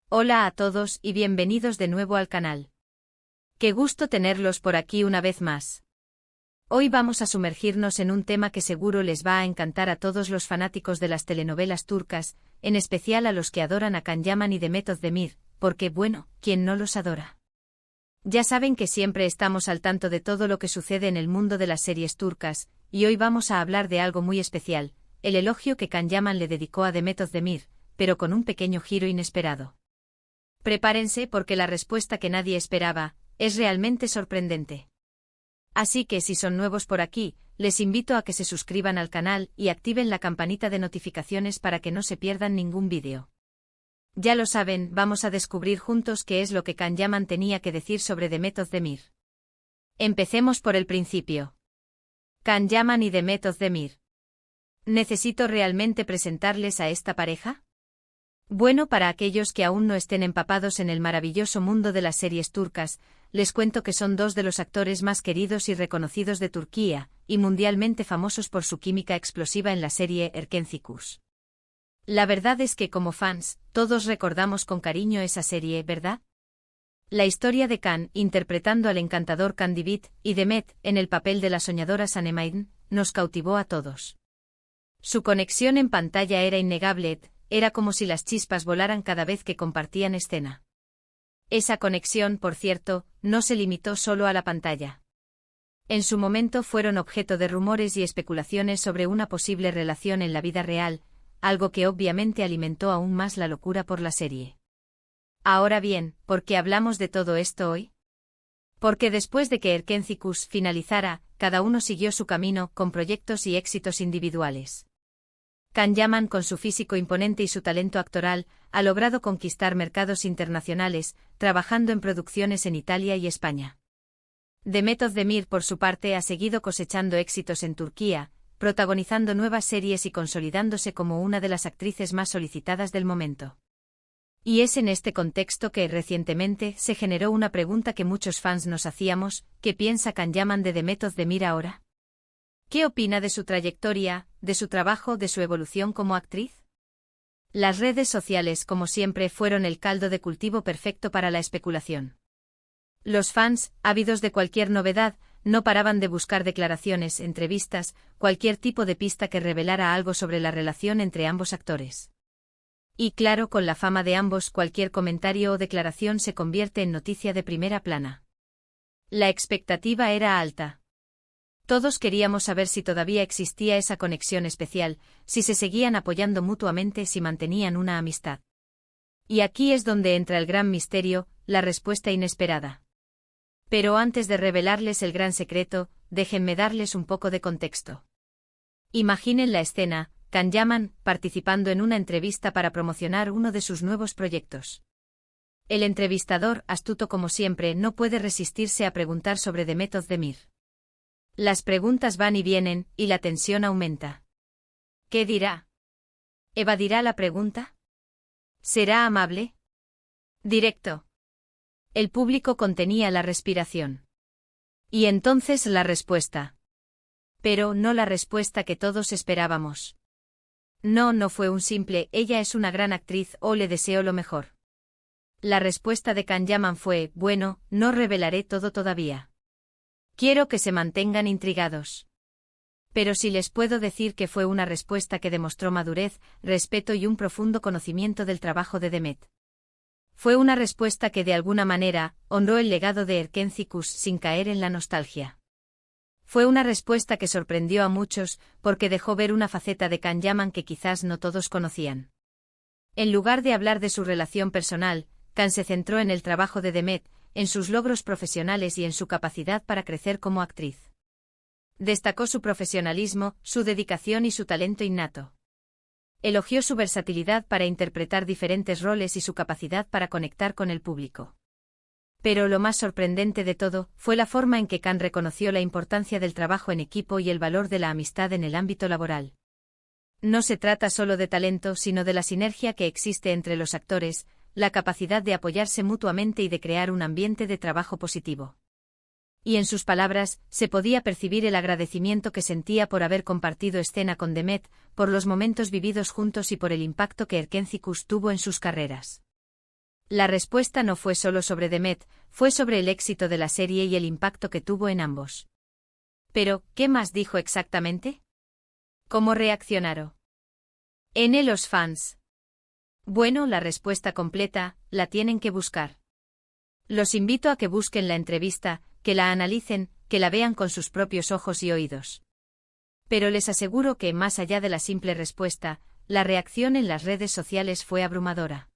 Hola a todos y bienvenidos de nuevo al canal. Qué gusto tenerlos por aquí una vez más. Hoy vamos a sumergirnos en un tema que seguro les va a encantar a todos los fanáticos de las telenovelas turcas, en especial a los que adoran a Can Yaman y Demet Özdemir, porque bueno, ¿quién no los adora? Ya saben que siempre estamos al tanto de todo lo que sucede en el mundo de las series turcas, y hoy vamos a hablar de algo muy especial, el elogio que Can Yaman le dedicó a Demet Özdemir, pero con un pequeño giro inesperado. Prepárense porque la respuesta que nadie esperaba es realmente sorprendente. Así que si son nuevos por aquí, les invito a que se suscriban al canal y activen la campanita de notificaciones para que no se pierdan ningún vídeo. Ya lo saben, vamos a descubrir juntos qué es lo que Can Yaman tenía que decir sobre Demet Özdemir. Empecemos por el principio. Can Yaman y Demet Özdemir. ¿Necesito realmente presentarles a esta pareja? Bueno, para aquellos que aún no estén empapados en el maravilloso mundo de las series turcas, les cuento que son dos de los actores más queridos y reconocidos de Turquía, y mundialmente famosos por su química explosiva en la serie Erkenci. La verdad es que como fans, todos recordamos con cariño esa serie, ¿verdad? La historia de Can, interpretando al encantador Kandibit, y Demet, en el papel de la soñadora Sanem, nos cautivó a todos. Su conexión en pantalla era innegable. Era como si las chispas volaran cada vez que compartían escena. Esa conexión, por cierto, no se limitó solo a la pantalla. En su momento fueron objeto de rumores y especulaciones sobre una posible relación en la vida real, algo que obviamente alimentó aún más la locura por la serie. Ahora bien, ¿por qué hablamos de todo esto hoy? Porque después de que Erkenci finalizara, cada uno siguió su camino con proyectos y éxitos individuales. Can Yaman, con su físico imponente y su talento actoral, ha logrado conquistar mercados internacionales, trabajando en producciones en Italia y España. Demet Özdemir, por su parte, ha seguido cosechando éxitos en Turquía, protagonizando nuevas series y consolidándose como una de las actrices más solicitadas del momento. Y es en este contexto que, recientemente, se generó una pregunta que muchos fans nos hacíamos: ¿qué piensa Can Yaman de Demet Özdemir ahora? ¿Qué opina de su trayectoria, de su trabajo, de su evolución como actriz? Las redes sociales, como siempre, fueron el caldo de cultivo perfecto para la especulación. Los fans, ávidos de cualquier novedad, no paraban de buscar declaraciones, entrevistas, cualquier tipo de pista que revelara algo sobre la relación entre ambos actores. Y claro, con la fama de ambos, cualquier comentario o declaración se convierte en noticia de primera plana. La expectativa era alta. Todos queríamos saber si todavía existía esa conexión especial, si se seguían apoyando mutuamente, si mantenían una amistad. Y aquí es donde entra el gran misterio, la respuesta inesperada. Pero antes de revelarles el gran secreto, déjenme darles un poco de contexto. Imaginen la escena: Can Yaman, participando en una entrevista para promocionar uno de sus nuevos proyectos. El entrevistador, astuto como siempre, no puede resistirse a preguntar sobre Demet Özdemir. Las preguntas van y vienen, y la tensión aumenta. ¿Qué dirá? ¿Evadirá la pregunta? ¿Será amable? ¿Directo? El público contenía la respiración. Y entonces la respuesta. Pero no la respuesta que todos esperábamos. No fue un simple «ella es una gran actriz» o «le deseo lo mejor». La respuesta de Can Yaman fue: bueno, no revelaré todo todavía. Quiero que se mantengan intrigados. Pero sí les puedo decir que fue una respuesta que demostró madurez, respeto y un profundo conocimiento del trabajo de Demet. Fue una respuesta que de alguna manera honró el legado de Erkenci sin caer en la nostalgia. Fue una respuesta que sorprendió a muchos porque dejó ver una faceta de Can Yaman que quizás no todos conocían. En lugar de hablar de su relación personal, Can se centró en el trabajo de Demet, en sus logros profesionales y en su capacidad para crecer como actriz. Destacó su profesionalismo, su dedicación y su talento innato. Elogió su versatilidad para interpretar diferentes roles y su capacidad para conectar con el público. Pero lo más sorprendente de todo fue la forma en que Can reconoció la importancia del trabajo en equipo y el valor de la amistad en el ámbito laboral. No se trata solo de talento, sino de la sinergia que existe entre los actores, la capacidad de apoyarse mutuamente y de crear un ambiente de trabajo positivo. Y en sus palabras, se podía percibir el agradecimiento que sentía por haber compartido escena con Demet, por los momentos vividos juntos y por el impacto que Erkenci tuvo en sus carreras. La respuesta no fue solo sobre Demet, fue sobre el éxito de la serie y el impacto que tuvo en ambos. Pero, ¿qué más dijo exactamente? ¿Cómo reaccionaron? Los fans. Bueno, la respuesta completa, la tienen que buscar. Los invito a que busquen la entrevista, que la analicen, que la vean con sus propios ojos y oídos. Pero les aseguro que, más allá de la simple respuesta, la reacción en las redes sociales fue abrumadora.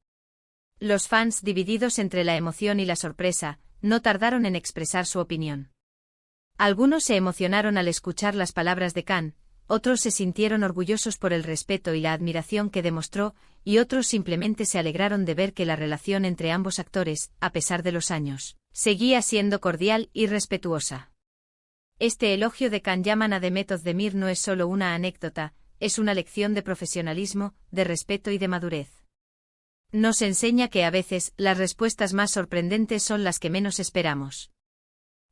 Los fans, divididos entre la emoción y la sorpresa, no tardaron en expresar su opinión. Algunos se emocionaron al escuchar las palabras de Khan, otros se sintieron orgullosos por el respeto y la admiración que demostró, y otros simplemente se alegraron de ver que la relación entre ambos actores, a pesar de los años, seguía siendo cordial y respetuosa. Este elogio de Can Yaman a Demet Özdemir no es solo una anécdota, es una lección de profesionalismo, de respeto y de madurez. Nos enseña que a veces las respuestas más sorprendentes son las que menos esperamos.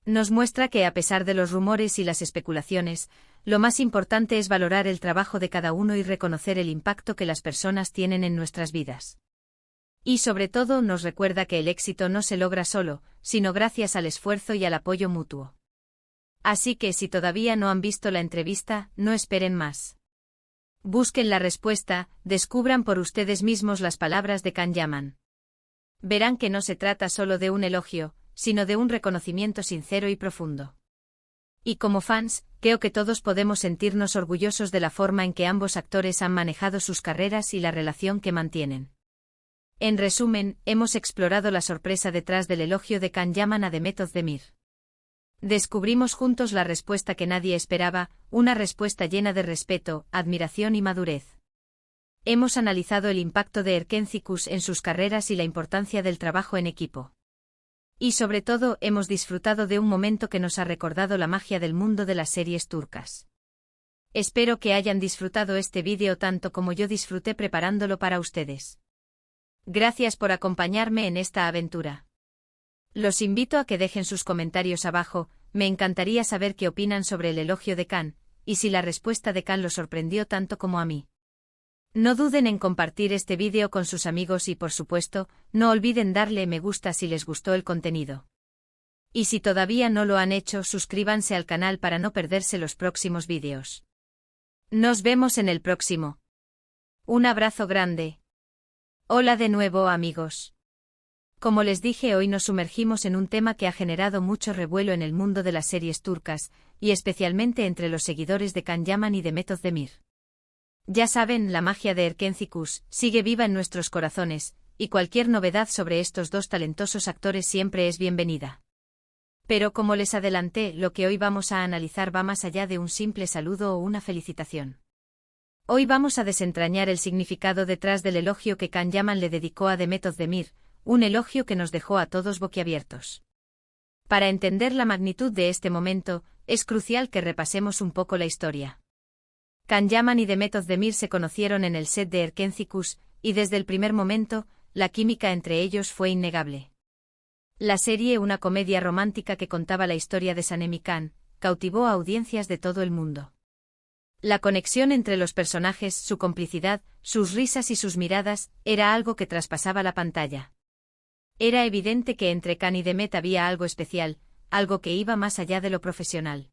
Nos muestra que a pesar de los rumores y las especulaciones, lo más importante es valorar el trabajo de cada uno y reconocer el impacto que las personas tienen en nuestras vidas. Y sobre todo nos recuerda que el éxito no se logra solo, sino gracias al esfuerzo y al apoyo mutuo. Así que si todavía no han visto la entrevista, no esperen más. Busquen la respuesta, descubran por ustedes mismos las palabras de Can Yaman. Verán que no se trata solo de un elogio, sino de un reconocimiento sincero y profundo. Y como fans, creo que todos podemos sentirnos orgullosos de la forma en que ambos actores han manejado sus carreras y la relación que mantienen. En resumen, hemos explorado la sorpresa detrás del elogio de Can Yaman a Demet Özdemir. Descubrimos juntos la respuesta que nadie esperaba, una respuesta llena de respeto, admiración y madurez. Hemos analizado el impacto de Erkencikus en sus carreras y la importancia del trabajo en equipo. Y sobre todo, hemos disfrutado de un momento que nos ha recordado la magia del mundo de las series turcas. Espero que hayan disfrutado este vídeo tanto como yo disfruté preparándolo para ustedes. Gracias por acompañarme en esta aventura. Los invito a que dejen sus comentarios abajo, me encantaría saber qué opinan sobre el elogio de Khan, y si la respuesta de Khan los sorprendió tanto como a mí. No duden en compartir este vídeo con sus amigos y por supuesto, no olviden darle me gusta si les gustó el contenido. Y si todavía no lo han hecho, suscríbanse al canal para no perderse los próximos vídeos. Nos vemos en el próximo. Un abrazo grande. Hola de nuevo amigos. Como les dije, hoy nos sumergimos en un tema que ha generado mucho revuelo en el mundo de las series turcas, y especialmente entre los seguidores de Can Yaman y Demet Özdemir. Ya saben, la magia de Erkencikus sigue viva en nuestros corazones, y cualquier novedad sobre estos dos talentosos actores siempre es bienvenida. Pero como les adelanté, lo que hoy vamos a analizar va más allá de un simple saludo o una felicitación. Hoy vamos a desentrañar el significado detrás del elogio que Can Yaman le dedicó a Demet Özdemir, un elogio que nos dejó a todos boquiabiertos. Para entender la magnitud de este momento, es crucial que repasemos un poco la historia. Can Yaman y Demet Özdemir se conocieron en el set de Erkencikus, y desde el primer momento, la química entre ellos fue innegable. La serie, una comedia romántica que contaba la historia de Sanem y Khan, cautivó a audiencias de todo el mundo. La conexión entre los personajes, su complicidad, sus risas y sus miradas, era algo que traspasaba la pantalla. Era evidente que entre Khan y Demet había algo especial, algo que iba más allá de lo profesional.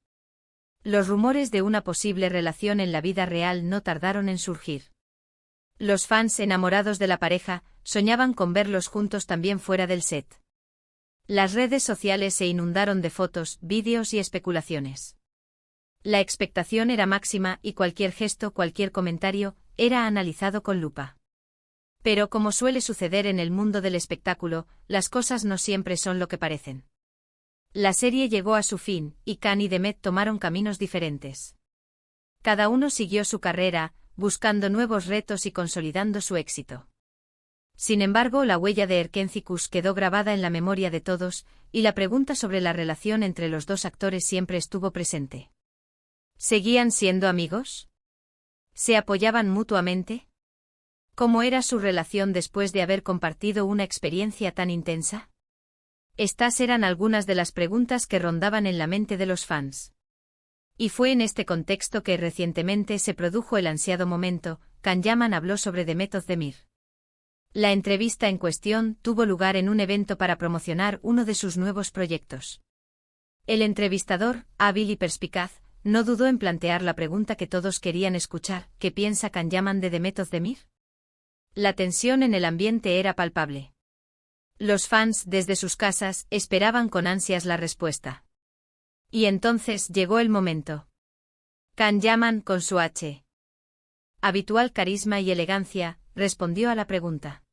Los rumores de una posible relación en la vida real no tardaron en surgir. Los fans enamorados de la pareja soñaban con verlos juntos también fuera del set. Las redes sociales se inundaron de fotos, vídeos y especulaciones. La expectación era máxima y cualquier gesto, cualquier comentario, era analizado con lupa. Pero como suele suceder en el mundo del espectáculo, las cosas no siempre son lo que parecen. La serie llegó a su fin, y Khan y Demet tomaron caminos diferentes. Cada uno siguió su carrera, buscando nuevos retos y consolidando su éxito. Sin embargo, la huella de Erkencikus quedó grabada en la memoria de todos, y la pregunta sobre la relación entre los dos actores siempre estuvo presente. ¿Seguían siendo amigos? ¿Se apoyaban mutuamente? ¿Cómo era su relación después de haber compartido una experiencia tan intensa? Estas eran algunas de las preguntas que rondaban en la mente de los fans. Y fue en este contexto que recientemente se produjo el ansiado momento, Can Yaman habló sobre Demet Özdemir. La entrevista en cuestión tuvo lugar en un evento para promocionar uno de sus nuevos proyectos. El entrevistador, hábil y perspicaz, no dudó en plantear la pregunta que todos querían escuchar: ¿qué piensa Can Yaman de Demet Özdemir? La tensión en el ambiente era palpable. Los fans, desde sus casas, esperaban con ansias la respuesta. Y entonces llegó el momento. Can Yaman, con su habitual carisma y elegancia, respondió a la pregunta.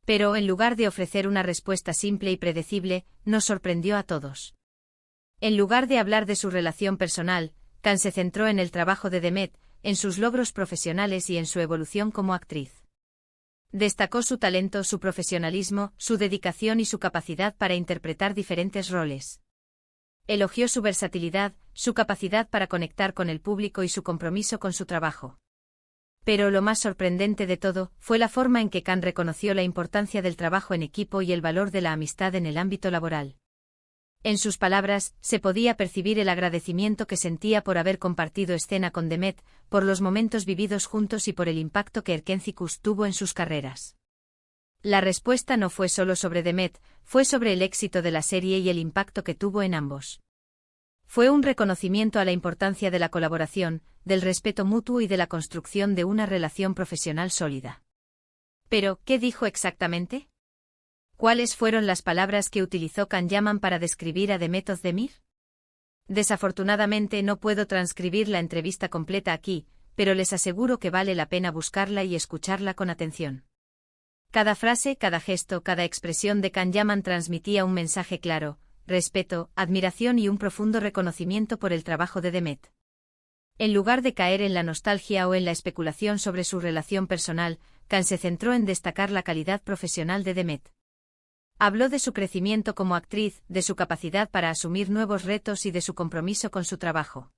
Pero, en lugar de ofrecer una respuesta simple y predecible, nos sorprendió a todos. En lugar de hablar de su relación personal, Can se centró en el trabajo de Demet, en sus logros profesionales y en su evolución como actriz. Destacó su talento, su profesionalismo, su dedicación y su capacidad para interpretar diferentes roles. Elogió su versatilidad, su capacidad para conectar con el público y su compromiso con su trabajo. Pero lo más sorprendente de todo fue la forma en que Can reconoció la importancia del trabajo en equipo y el valor de la amistad en el ámbito laboral. En sus palabras, se podía percibir el agradecimiento que sentía por haber compartido escena con Demet, por los momentos vividos juntos y por el impacto que Erkenzicus tuvo en sus carreras. La respuesta no fue solo sobre Demet, fue sobre el éxito de la serie y el impacto que tuvo en ambos. Fue un reconocimiento a la importancia de la colaboración, del respeto mutuo y de la construcción de una relación profesional sólida. Pero, ¿qué dijo exactamente? ¿Cuáles fueron las palabras que utilizó Can Yaman para describir a Demet Özdemir? Desafortunadamente no puedo transcribir la entrevista completa aquí, pero les aseguro que vale la pena buscarla y escucharla con atención. Cada frase, cada gesto, cada expresión de Can Yaman transmitía un mensaje claro: respeto, admiración y un profundo reconocimiento por el trabajo de Demet. En lugar de caer en la nostalgia o en la especulación sobre su relación personal, Can se centró en destacar la calidad profesional de Demet. Habló de su crecimiento como actriz, de su capacidad para asumir nuevos retos y de su compromiso con su trabajo.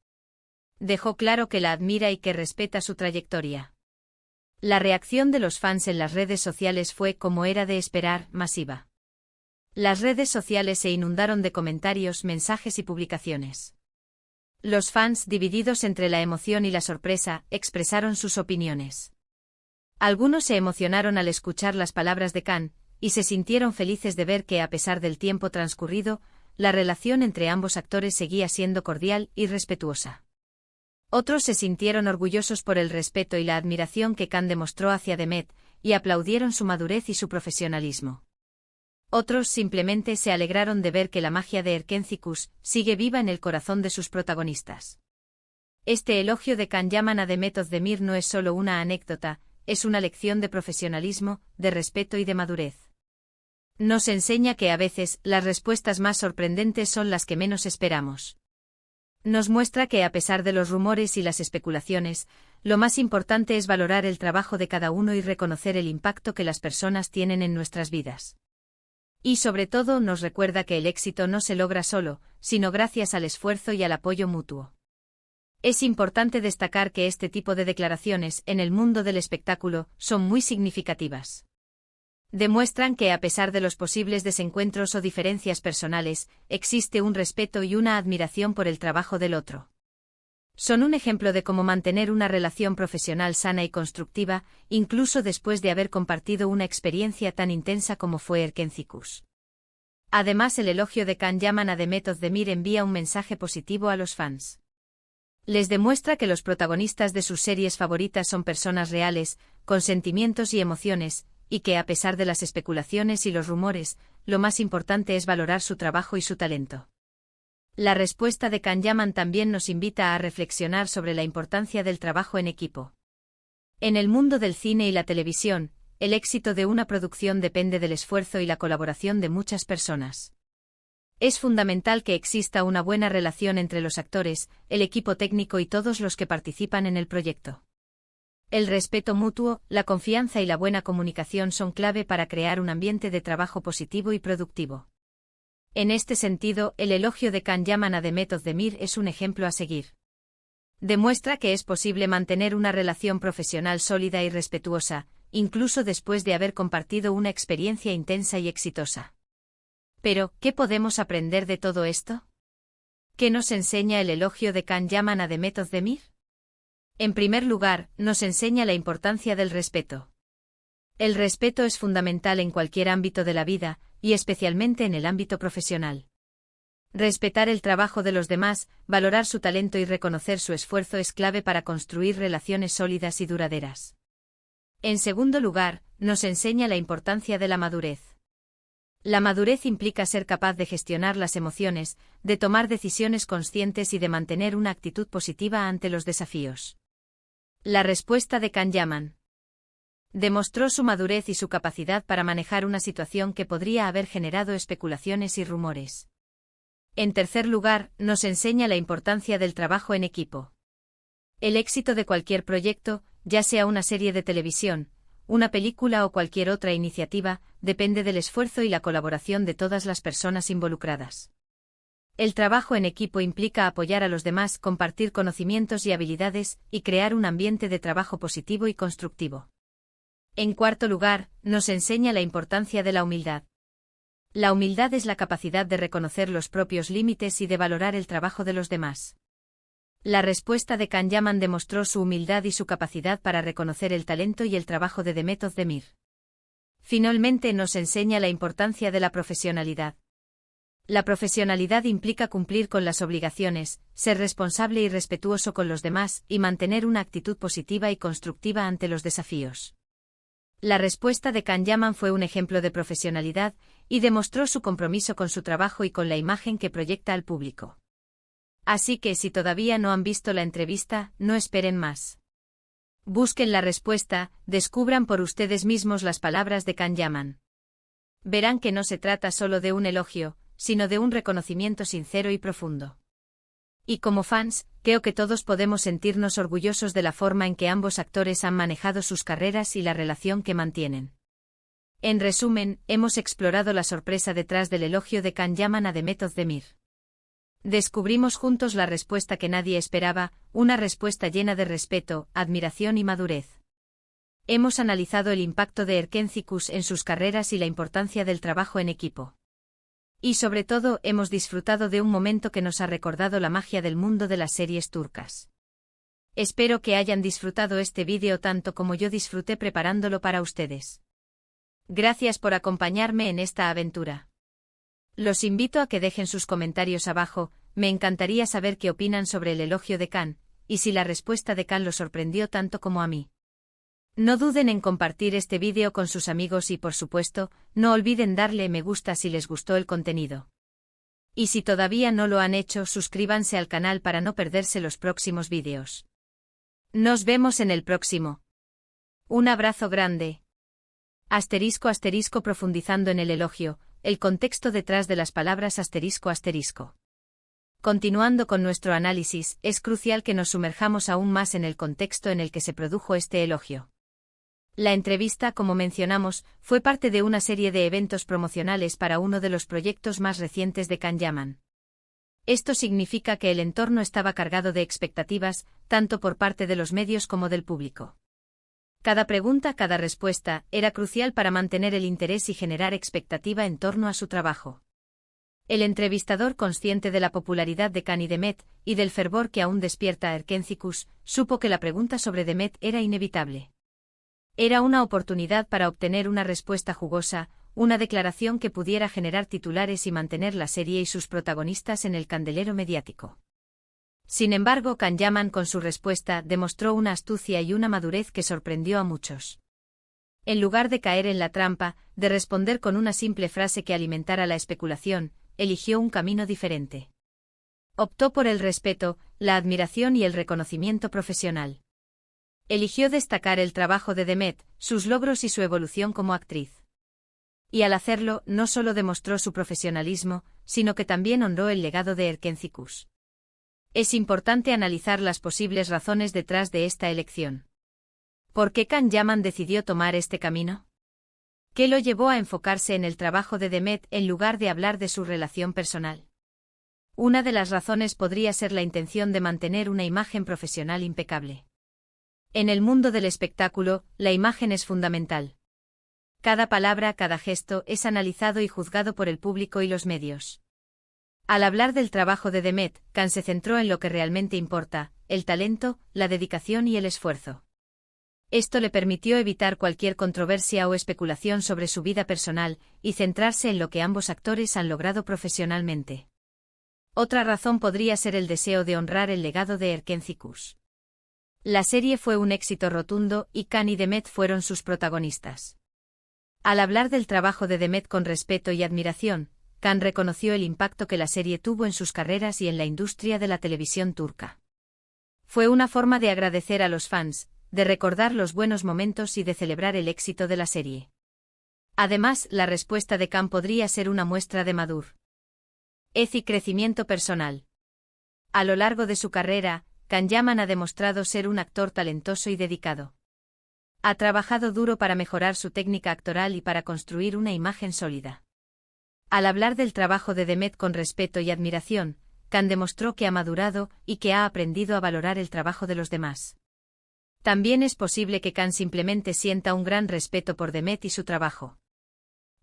Dejó claro que la admira y que respeta su trayectoria. La reacción de los fans en las redes sociales fue, como era de esperar, masiva. Las redes sociales se inundaron de comentarios, mensajes y publicaciones. Los fans, divididos entre la emoción y la sorpresa, expresaron sus opiniones. Algunos se emocionaron al escuchar las palabras de Can, y se sintieron felices de ver que, a pesar del tiempo transcurrido, la relación entre ambos actores seguía siendo cordial y respetuosa. Otros se sintieron orgullosos por el respeto y la admiración que Can demostró hacia Demet, y aplaudieron su madurez y su profesionalismo. Otros simplemente se alegraron de ver que la magia de Erkenzicus sigue viva en el corazón de sus protagonistas. Este elogio de Can Yaman a Demet Özdemir no es solo una anécdota, es una lección de profesionalismo, de respeto y de madurez. Nos enseña que a veces las respuestas más sorprendentes son las que menos esperamos. Nos muestra que, a pesar de los rumores y las especulaciones, lo más importante es valorar el trabajo de cada uno y reconocer el impacto que las personas tienen en nuestras vidas. Y sobre todo nos recuerda que el éxito no se logra solo, sino gracias al esfuerzo y al apoyo mutuo. Es importante destacar que este tipo de declaraciones en el mundo del espectáculo son muy significativas. Demuestran que, a pesar de los posibles desencuentros o diferencias personales, existe un respeto y una admiración por el trabajo del otro. Son un ejemplo de cómo mantener una relación profesional sana y constructiva, incluso después de haber compartido una experiencia tan intensa como fue Erkenzicus. Además, el elogio de Can Yaman a Demet Özdemir envía un mensaje positivo a los fans. Les demuestra que los protagonistas de sus series favoritas son personas reales, con sentimientos y emociones, y que, a pesar de las especulaciones y los rumores, lo más importante es valorar su trabajo y su talento. La respuesta de Can Yaman también nos invita a reflexionar sobre la importancia del trabajo en equipo. En el mundo del cine y la televisión, el éxito de una producción depende del esfuerzo y la colaboración de muchas personas. Es fundamental que exista una buena relación entre los actores, el equipo técnico y todos los que participan en el proyecto. El respeto mutuo, la confianza y la buena comunicación son clave para crear un ambiente de trabajo positivo y productivo. En este sentido, el elogio de Can Yaman a Demet Özdemir es un ejemplo a seguir. Demuestra que es posible mantener una relación profesional sólida y respetuosa, incluso después de haber compartido una experiencia intensa y exitosa. Pero, ¿qué podemos aprender de todo esto? ¿Qué nos enseña el elogio de Can Yaman a Demet Özdemir? En primer lugar, nos enseña la importancia del respeto. El respeto es fundamental en cualquier ámbito de la vida, y especialmente en el ámbito profesional. Respetar el trabajo de los demás, valorar su talento y reconocer su esfuerzo es clave para construir relaciones sólidas y duraderas. En segundo lugar, nos enseña la importancia de la madurez. La madurez implica ser capaz de gestionar las emociones, de tomar decisiones conscientes y de mantener una actitud positiva ante los desafíos. La respuesta de Can Yaman demostró su madurez y su capacidad para manejar una situación que podría haber generado especulaciones y rumores. En tercer lugar, nos enseña la importancia del trabajo en equipo. El éxito de cualquier proyecto, ya sea una serie de televisión, una película o cualquier otra iniciativa, depende del esfuerzo y la colaboración de todas las personas involucradas. El trabajo en equipo implica apoyar a los demás, compartir conocimientos y habilidades, y crear un ambiente de trabajo positivo y constructivo. En cuarto lugar, nos enseña la importancia de la humildad. La humildad es la capacidad de reconocer los propios límites y de valorar el trabajo de los demás. La respuesta de Can Yaman demostró su humildad y su capacidad para reconocer el talento y el trabajo de Demet Özdemir. Finalmente nos enseña la importancia de la profesionalidad. La profesionalidad implica cumplir con las obligaciones, ser responsable y respetuoso con los demás, y mantener una actitud positiva y constructiva ante los desafíos. La respuesta de Can Yaman fue un ejemplo de profesionalidad, y demostró su compromiso con su trabajo y con la imagen que proyecta al público. Así que si todavía no han visto la entrevista, no esperen más. Busquen la respuesta, descubran por ustedes mismos las palabras de Can Yaman. Verán que no se trata solo de un elogio, sino de un reconocimiento sincero y profundo. Y como fans, creo que todos podemos sentirnos orgullosos de la forma en que ambos actores han manejado sus carreras y la relación que mantienen. En resumen, hemos explorado la sorpresa detrás del elogio de Can Yaman a Demet Özdemir. Descubrimos juntos la respuesta que nadie esperaba, una respuesta llena de respeto, admiración y madurez. Hemos analizado el impacto de Erkenzicus en sus carreras y la importancia del trabajo en equipo. Y sobre todo, hemos disfrutado de un momento que nos ha recordado la magia del mundo de las series turcas. Espero que hayan disfrutado este vídeo tanto como yo disfruté preparándolo para ustedes. Gracias por acompañarme en esta aventura. Los invito a que dejen sus comentarios abajo, me encantaría saber qué opinan sobre el elogio de Can, y si la respuesta de Can los sorprendió tanto como a mí. No duden en compartir este vídeo con sus amigos y por supuesto, no olviden darle me gusta si les gustó el contenido. Y si todavía no lo han hecho, suscríbanse al canal para no perderse los próximos vídeos. Nos vemos en el próximo. Un abrazo grande. Asterisco asterisco profundizando en el elogio, el contexto detrás de las palabras asterisco asterisco. Continuando con nuestro análisis, es crucial que nos sumerjamos aún más en el contexto en el que se produjo este elogio. La entrevista, como mencionamos, fue parte de una serie de eventos promocionales para uno de los proyectos más recientes de Can Yaman. Esto significa que el entorno estaba cargado de expectativas, tanto por parte de los medios como del público. Cada pregunta, cada respuesta, era crucial para mantener el interés y generar expectativa en torno a su trabajo. El entrevistador, consciente de la popularidad de Can y Demet, y del fervor que aún despierta a Erkenzicus, supo que la pregunta sobre Demet era inevitable. Era una oportunidad para obtener una respuesta jugosa, una declaración que pudiera generar titulares y mantener la serie y sus protagonistas en el candelero mediático. Sin embargo, Can Yaman con su respuesta demostró una astucia y una madurez que sorprendió a muchos. En lugar de caer en la trampa, de responder con una simple frase que alimentara la especulación, eligió un camino diferente. Optó por el respeto, la admiración y el reconocimiento profesional. Eligió destacar el trabajo de Demet, sus logros y su evolución como actriz. Y al hacerlo, no solo demostró su profesionalismo, sino que también honró el legado de Erkenzicus. Es importante analizar las posibles razones detrás de esta elección. ¿Por qué Can Yaman decidió tomar este camino? ¿Qué lo llevó a enfocarse en el trabajo de Demet en lugar de hablar de su relación personal? Una de las razones podría ser la intención de mantener una imagen profesional impecable. En el mundo del espectáculo, la imagen es fundamental. Cada palabra, cada gesto es analizado y juzgado por el público y los medios. Al hablar del trabajo de Demet, Can se centró en lo que realmente importa, el talento, la dedicación y el esfuerzo. Esto le permitió evitar cualquier controversia o especulación sobre su vida personal y centrarse en lo que ambos actores han logrado profesionalmente. Otra razón podría ser el deseo de honrar el legado de Erkenci-Kuş. La serie fue un éxito rotundo y Can y Demet fueron sus protagonistas. Al hablar del trabajo de Demet con respeto y admiración, Can reconoció el impacto que la serie tuvo en sus carreras y en la industria de la televisión turca. Fue una forma de agradecer a los fans, de recordar los buenos momentos y de celebrar el éxito de la serie. Además, la respuesta de Can podría ser una muestra de madurez y crecimiento personal. A lo largo de su carrera, Can Yaman ha demostrado ser un actor talentoso y dedicado. Ha trabajado duro para mejorar su técnica actoral y para construir una imagen sólida. Al hablar del trabajo de Demet con respeto y admiración, Can demostró que ha madurado y que ha aprendido a valorar el trabajo de los demás. También es posible que Can simplemente sienta un gran respeto por Demet y su trabajo.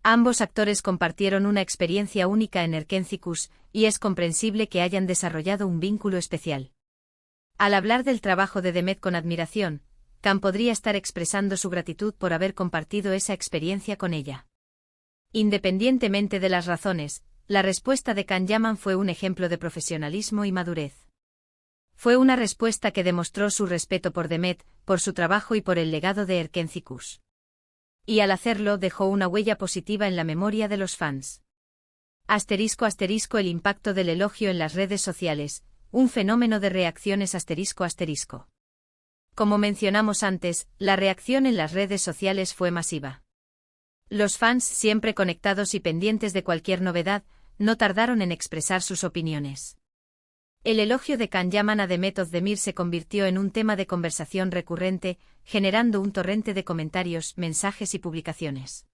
Ambos actores compartieron una experiencia única en Erkenci-Kuş, y es comprensible que hayan desarrollado un vínculo especial. Al hablar del trabajo de Demet con admiración, Can podría estar expresando su gratitud por haber compartido esa experiencia con ella. Independientemente de las razones, la respuesta de Can Yaman fue un ejemplo de profesionalismo y madurez. Fue una respuesta que demostró su respeto por Demet, por su trabajo y por el legado de Erkenci-Kuş. Y al hacerlo dejó una huella positiva en la memoria de los fans. *** El impacto del elogio en las redes sociales, un fenómeno de reacciones ***. Como mencionamos antes, la reacción en las redes sociales fue masiva. Los fans, siempre conectados y pendientes de cualquier novedad, no tardaron en expresar sus opiniones. El elogio de Can Yaman a Demet Özdemir se convirtió en un tema de conversación recurrente, generando un torrente de comentarios, mensajes y publicaciones.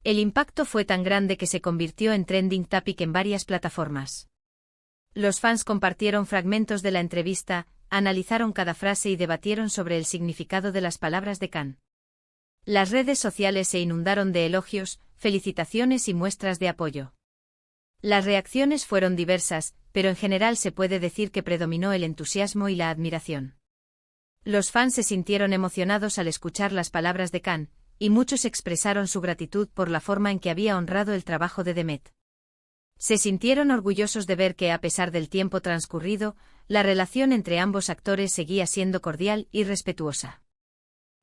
El impacto fue tan grande que se convirtió en trending topic en varias plataformas. Los fans compartieron fragmentos de la entrevista, analizaron cada frase y debatieron sobre el significado de las palabras de Can. Las redes sociales se inundaron de elogios, felicitaciones y muestras de apoyo. Las reacciones fueron diversas, pero en general se puede decir que predominó el entusiasmo y la admiración. Los fans se sintieron emocionados al escuchar las palabras de Can, y muchos expresaron su gratitud por la forma en que había honrado el trabajo de Demet. Se sintieron orgullosos de ver que, a pesar del tiempo transcurrido, la relación entre ambos actores seguía siendo cordial y respetuosa.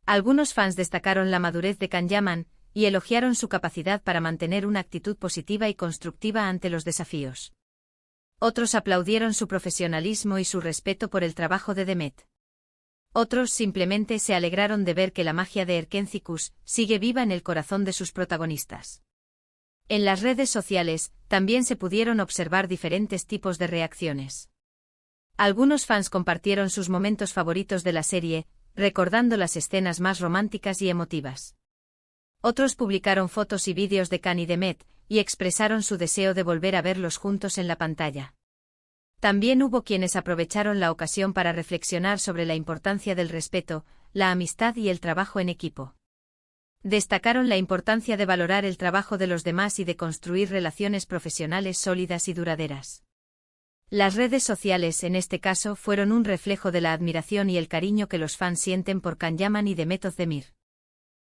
Algunos fans destacaron la madurez de Can Yaman y elogiaron su capacidad para mantener una actitud positiva y constructiva ante los desafíos. Otros aplaudieron su profesionalismo y su respeto por el trabajo de Demet. Otros simplemente se alegraron de ver que la magia de Erkenci-Kuş sigue viva en el corazón de sus protagonistas. En las redes sociales, también se pudieron observar diferentes tipos de reacciones. Algunos fans compartieron sus momentos favoritos de la serie, recordando las escenas más románticas y emotivas. Otros publicaron fotos y vídeos de Can y Demet, y expresaron su deseo de volver a verlos juntos en la pantalla. También hubo quienes aprovecharon la ocasión para reflexionar sobre la importancia del respeto, la amistad y el trabajo en equipo. Destacaron la importancia de valorar el trabajo de los demás y de construir relaciones profesionales sólidas y duraderas. Las redes sociales, en este caso, fueron un reflejo de la admiración y el cariño que los fans sienten por Can Yaman y Demet Özdemir.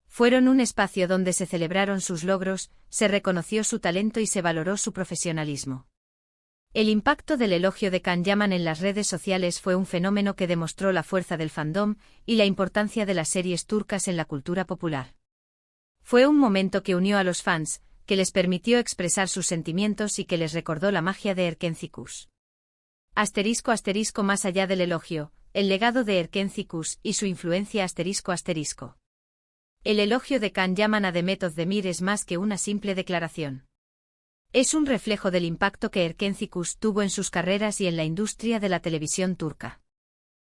Fueron un espacio donde se celebraron sus logros, se reconoció su talento y se valoró su profesionalismo. El impacto del elogio de Can Yaman en las redes sociales fue un fenómeno que demostró la fuerza del fandom y la importancia de las series turcas en la cultura popular. Fue un momento que unió a los fans, que les permitió expresar sus sentimientos y que les recordó la magia de Erkenci-Kuş. *** Más allá del elogio, el legado de Erkenci-Kuş y su influencia ***. El elogio de Can Yaman a Demet Özdemir es más que una simple declaración. Es un reflejo del impacto que Erkenci-Kuş tuvo en sus carreras y en la industria de la televisión turca.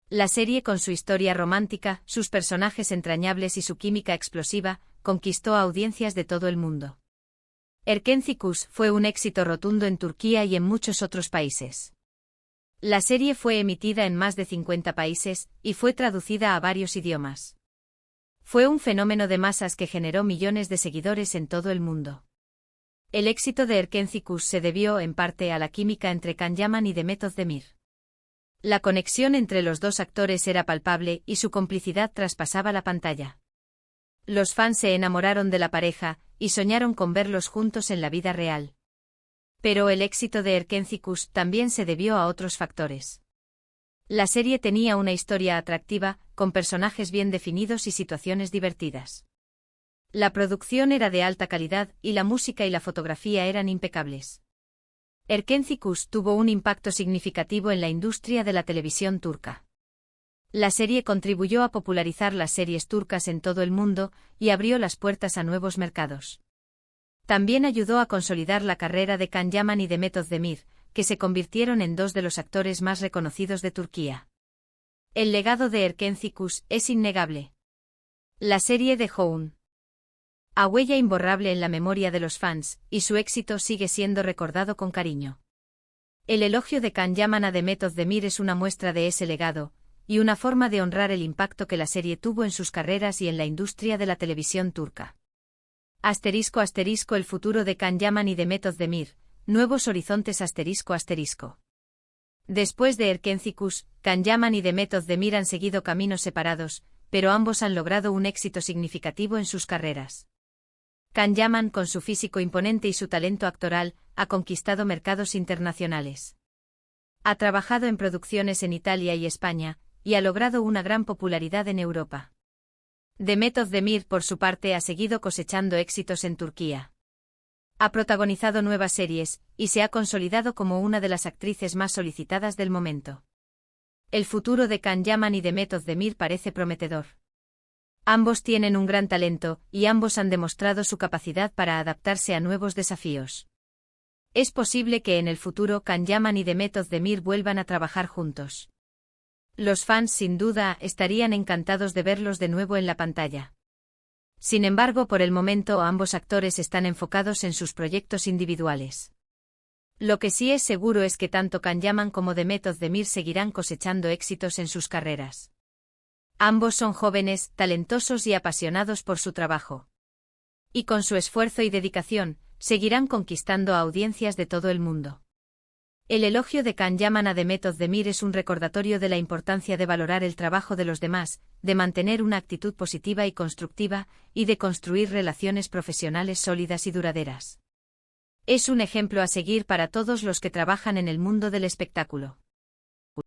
La serie, con su historia romántica, sus personajes entrañables y su química explosiva, conquistó a audiencias de todo el mundo. Erkenci-Kuş fue un éxito rotundo en Turquía y en muchos otros países. La serie fue emitida en más de 50 países, y fue traducida a varios idiomas. Fue un fenómeno de masas que generó millones de seguidores en todo el mundo. El éxito de Erkenci-Kuş se debió, en parte, a la química entre Can Yaman y Demet Özdemir. La conexión entre los dos actores era palpable y su complicidad traspasaba la pantalla. Los fans se enamoraron de la pareja y soñaron con verlos juntos en la vida real. Pero el éxito de Erkénthicus también se debió a otros factores. La serie tenía una historia atractiva, con personajes bien definidos y situaciones divertidas. La producción era de alta calidad y la música y la fotografía eran impecables. Erkénthicus tuvo un impacto significativo en la industria de la televisión turca. La serie contribuyó a popularizar las series turcas en todo el mundo y abrió las puertas a nuevos mercados. También ayudó a consolidar la carrera de Can Yaman y de Mehmet Özdemir, que se convirtieron en dos de los actores más reconocidos de Turquía. El legado de Erkénthicus es innegable. La serie dejó una huella imborrable en la memoria de los fans, y su éxito sigue siendo recordado con cariño. El elogio de Can Yaman a Mehmet Özdemir es una muestra de ese legado, y una forma de honrar el impacto que la serie tuvo en sus carreras y en la industria de la televisión turca. *** El futuro de Can Yaman y de Mehmet Özdemir, nuevos horizontes ***. Después de Erkénthicus, Can Yaman y Mehmet Özdemir han seguido caminos separados, pero ambos han logrado un éxito significativo en sus carreras. Can Yaman, con su físico imponente y su talento actoral, ha conquistado mercados internacionales. Ha trabajado en producciones en Italia y España, y ha logrado una gran popularidad en Europa. Mehmet Özdemir, por su parte, ha seguido cosechando éxitos en Turquía. Ha protagonizado nuevas series, y se ha consolidado como una de las actrices más solicitadas del momento. El futuro de Can Yaman y de Mehmet Özdemir parece prometedor. Ambos tienen un gran talento, y ambos han demostrado su capacidad para adaptarse a nuevos desafíos. Es posible que en el futuro Can Yaman y Mehmet Özdemir vuelvan a trabajar juntos. Los fans sin duda estarían encantados de verlos de nuevo en la pantalla. Sin embargo, por el momento ambos actores están enfocados en sus proyectos individuales. Lo que sí es seguro es que tanto Can Yaman como Mehmet Özdemir seguirán cosechando éxitos en sus carreras. Ambos son jóvenes, talentosos y apasionados por su trabajo. Y con su esfuerzo y dedicación, seguirán conquistando a audiencias de todo el mundo. El elogio de Can Yaman a Mehmet Özdemir es un recordatorio de la importancia de valorar el trabajo de los demás, de mantener una actitud positiva y constructiva, y de construir relaciones profesionales sólidas y duraderas. Es un ejemplo a seguir para todos los que trabajan en el mundo del espectáculo.